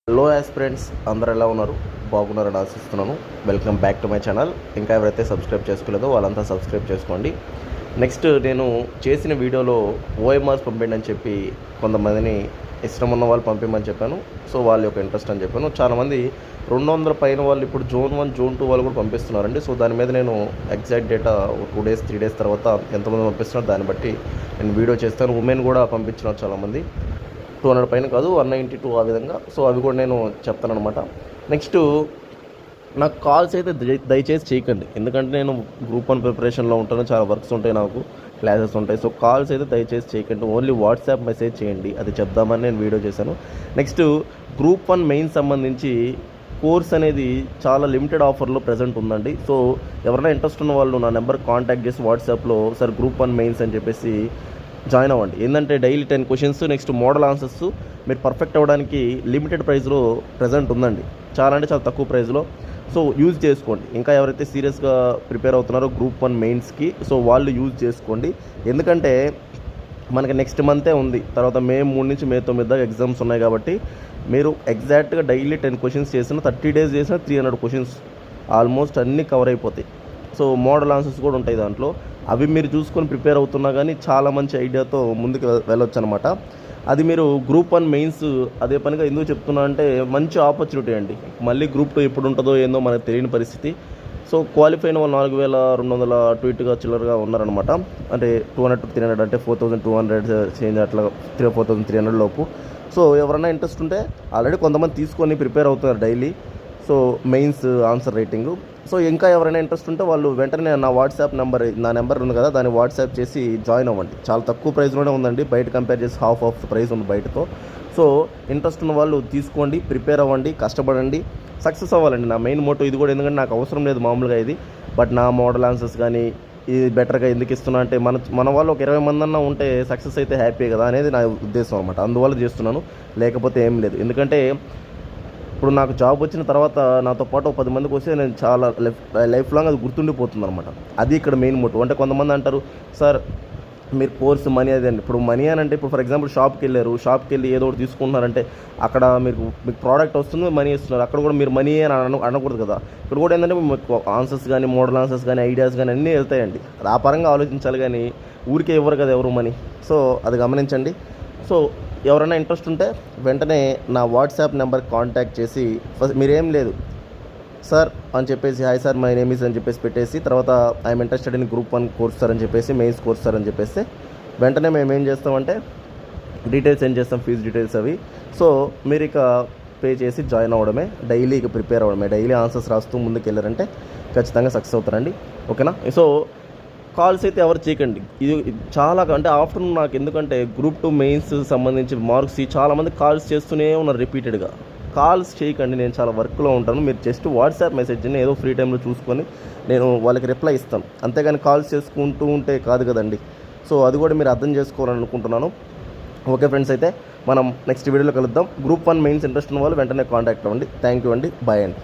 Hello aspirants, అందరూ ఎలా ఉన్నారు? బాగున్నారని ఆశిస్తున్నాను. Welcome back to my channel. ఇంకా ఎవరైతే సబ్స్క్రైబ్ చేసుకోలేదో వాళ్ళంతా సబ్స్క్రైబ్ చేసుకోండి. నెక్స్ట్ నేను చేసిన వీడియోలో ఓఎంఆర్స్ పంపిండి అని చెప్పి కొంతమందిని ఇష్టం ఉన్న వాళ్ళు పంపించమని చెప్పాను. సో వాళ్ళ యొక్క ఇంట్రెస్ట్ అని చెప్పాను. చాలామంది 200 పైన వాళ్ళు ఇప్పుడు జోన్ 1 జోన్ 2 వాళ్ళు కూడా పంపిస్తున్నారండి. సో దాని మీద నేను ఎగ్జాక్ట్ డేటా 2 డేస్ 3 డేస్ తర్వాత ఎంతమంది పంపిస్తున్నారు దాన్ని బట్టి నేను వీడియో చేస్తాను. ఉమెన్ కూడా పంపించినారు చాలామంది, 200 పైన కాదు, 192 ఆ విధంగా. సో అవి కూడా నేను చెప్తాను అనమాట. నెక్స్ట్ నాకు కాల్స్ అయితే దయచేసి చేయకండి, ఎందుకంటే నేను గ్రూప్ 1 ప్రిపరేషన్లో ఉంటాను, చాలా వర్క్స్ ఉంటాయి, నాకు క్లాసెస్ ఉంటాయి. సో కాల్స్ అయితే దయచేసి చేయకండి, ఓన్లీ వాట్సాప్ మెసేజ్ చేయండి, అది చెప్దామని నేను వీడియో చేశాను. నెక్స్ట్ గ్రూప్ 1 మెయిన్ సంబంధించి కోర్స్ అనేది చాలా లిమిటెడ్ ఆఫర్లో ప్రజెంట్ ఉందండి. సో ఎవరైనా ఇంట్రెస్ట్ ఉన్న వాళ్ళు నా నెంబర్ కాంటాక్ట్ చేసి వాట్సాప్లో సార్ గ్రూప్ 1 మెయిన్స్ అని చెప్పేసి జాయిన్ అవ్వండి. ఏంటంటే daily 10 questions, next model answers మీరు పర్ఫెక్ట్ అవ్వడానికి లిమిటెడ్ ప్రైస్లో ప్రజెంట్ ఉందండి. చాలా అంటే చాలా తక్కువ ప్రైస్లో. సో యూజ్ చేసుకోండి. ఇంకా ఎవరైతే సీరియస్గా ప్రిపేర్ అవుతున్నారో గ్రూప్ 1 మెయిన్స్కి, సో వాళ్ళు యూజ్ చేసుకోండి. ఎందుకంటే మనకి నెక్స్ట్ మంతే ఉంది, తర్వాత మే 3 నుంచి మే 9 దాకా ఎగ్జామ్స్ ఉన్నాయి. కాబట్టి మీరు ఎగ్జాక్ట్గా డైలీ 10 క్వశ్చన్స్ చేసిన, 30 డేస్ చేసిన 300 క్వశ్చన్స్ ఆల్మోస్ట్ అన్నీ కవర్ అయిపోతాయి. సో మోడల్ ఆన్సర్స్ కూడా ఉంటాయి దాంట్లో. అవి మీరు చూసుకొని ప్రిపేర్ అవుతున్నా కానీ చాలా మంచి ఐడియాతో ముందుకు వెళ్ళొచ్చు అనమాట. అది మీరు గ్రూప్ 1 మెయిన్స్ అదే పనిగా ఎందుకు చెప్తున్నా అంటే మంచి ఆపర్చునిటీ అండి. మళ్ళీ గ్రూప్ 2 ఎప్పుడు ఉంటుందో ఏందో మనకు తెలియని పరిస్థితి. సో క్వాలిఫై అయిన వాళ్ళు 4200 అటు ఇటుగా చిల్లరగా ఉన్నారనమాట. అంటే 200 to 300 అంటే 4200 చేంజ్, అట్లా 4300 లోపు. సో ఎవరైనా ఇంట్రెస్ట్ ఉంటే ఆల్రెడీ కొంతమంది తీసుకొని ప్రిపేర్ అవుతున్నారు daily. So mains answer writing. So ఇంకా ఎవరైనా ఇంట్రెస్ట్ ఉంటే వాళ్ళు వెంటనే నా వాట్సాప్ నెంబర్, నా నెంబర్ ఉంది కదా, దాన్ని వాట్సాప్ చేసి జాయిన్ అవ్వండి. చాలా తక్కువ ప్రైస్లోనే ఉందండి, బయట కంపేర్ చేసి హాఫ్ ఆఫ్ ప్రైస్ ఉంది బయటతో. సో ఇంట్రెస్ట్ ఉన్న వాళ్ళు తీసుకోండి, ప్రిపేర్ అవ్వండి, కష్టపడండి, సక్సెస్ అవ్వాలండి. నా మెయిన్ మోటో ఇది కూడా. ఎందుకంటే నాకు అవసరం లేదు మామూలుగా ఇది, బట్ నా మోడల్ ఆన్సర్స్ కానీ ఇది బెటర్గా ఎందుకు ఇస్తున్నా అంటే మన వాళ్ళు ఒక 20 మంది అన్నా ఉంటే సక్సెస్ అయితే హ్యాపీ కదా అనేది నా ఉద్దేశం అనమాట. అందువల్ల చేస్తున్నాను, లేకపోతే ఏం లేదు. ఎందుకంటే ఇప్పుడు నాకు జాబ్ వచ్చిన తర్వాత నాతో పాటు 10 మందికి వస్తే నేను చాలా లైఫ్ లాంగ్ అది గుర్తుండిపోతుంది అనమాట. అది ఇక్కడ మెయిన్ మోటివ్. అంటే కొంతమంది అంటారు, సార్ మీరు కోర్స్ మనీ అది అండి. ఇప్పుడు మనీ అని అంటే ఇప్పుడు ఫర్ ఎగ్జాంపుల్ షాప్కి వెళ్ళి ఏదో ఒకటి తీసుకుంటున్నారంటే అక్కడ మీకు ప్రోడక్ట్ వస్తుంది, మనీ ఇస్తున్నారు. అక్కడ కూడా మీరు మనీ అని అనకూడదు కదా. ఇక్కడ కూడా ఏంటంటే మీకు ఆన్సర్స్ కానీ, మోడల్ ఆన్సర్స్ కానీ, ఐడియాస్ కానీ అన్నీ వెళ్తాయండి. ఆ పరంగా ఆలోచించాలి, కానీ ఊరికే ఇవ్వరు కదా ఎవరు మనీ. సో అది గమనించండి. సో ఎవరైనా ఇంట్రెస్ట్ ఉంటే వెంటనే నా వాట్సాప్ నెంబర్ కాంటాక్ట్ చేసి, ఫస్ట్ మీరేం లేదు సార్ అని చెప్పేసి, hi sir my name is అని చెప్పేసి పెట్టేసి, తర్వాత I'm interested in group 1 course sir అని చెప్పేసి, మెయిన్స్ కోర్స్ సార్ అని చెప్పేసి వెంటనే మేము ఏం చేస్తామంటే డీటెయిల్స్ సెండ్ చేస్తాం, ఫీజు డీటెయిల్స్ అవి. సో మీరు ఇక పే చేసి జాయిన్ అవ్వడమే, డైలీ ఇక ప్రిపేర్ అవ్వడమే, డైలీ ఆన్సర్స్ రాస్తూ ముందుకు వెళ్ళారంటే ఖచ్చితంగా సక్సెస్ అవుతారండి. ఓకేనా? సో కాల్స్ అయితే ఎవరు చేయకండి. ఇది చాలా అంటే ఆఫ్టర్నూన్ నాకు ఎందుకంటే గ్రూప్ 2 మెయిన్స్ సంబంధించి మార్క్స్ చాలామంది కాల్స్ చేస్తూనే ఉన్నారు రిపీటెడ్గా. కాల్స్ చేయకండి, నేను చాలా వర్క్లో ఉంటాను. మీరు జస్ట్ వాట్సాప్ మెసేజ్ని ఏదో ఫ్రీ టైంలో చూసుకొని నేను వాళ్ళకి రిప్లై ఇస్తాను, అంతేగాని కాల్స్ చేసుకుంటూ ఉంటే కాదు కదండి. సో అది కూడా మీరు అర్థం చేసుకోవాలని అనుకుంటున్నాను. ఓకే ఫ్రెండ్స్, అయితే మనం నెక్స్ట్ వీడియోలో కలుద్దాం. గ్రూప్ 1 మెయిన్స్ ఇంట్రెస్ట్ ఉన్న వాళ్ళు వెంటనే కాంటాక్ట్ అవ్వండి. థ్యాంక్ యూ అండి, బాయ్ అండి.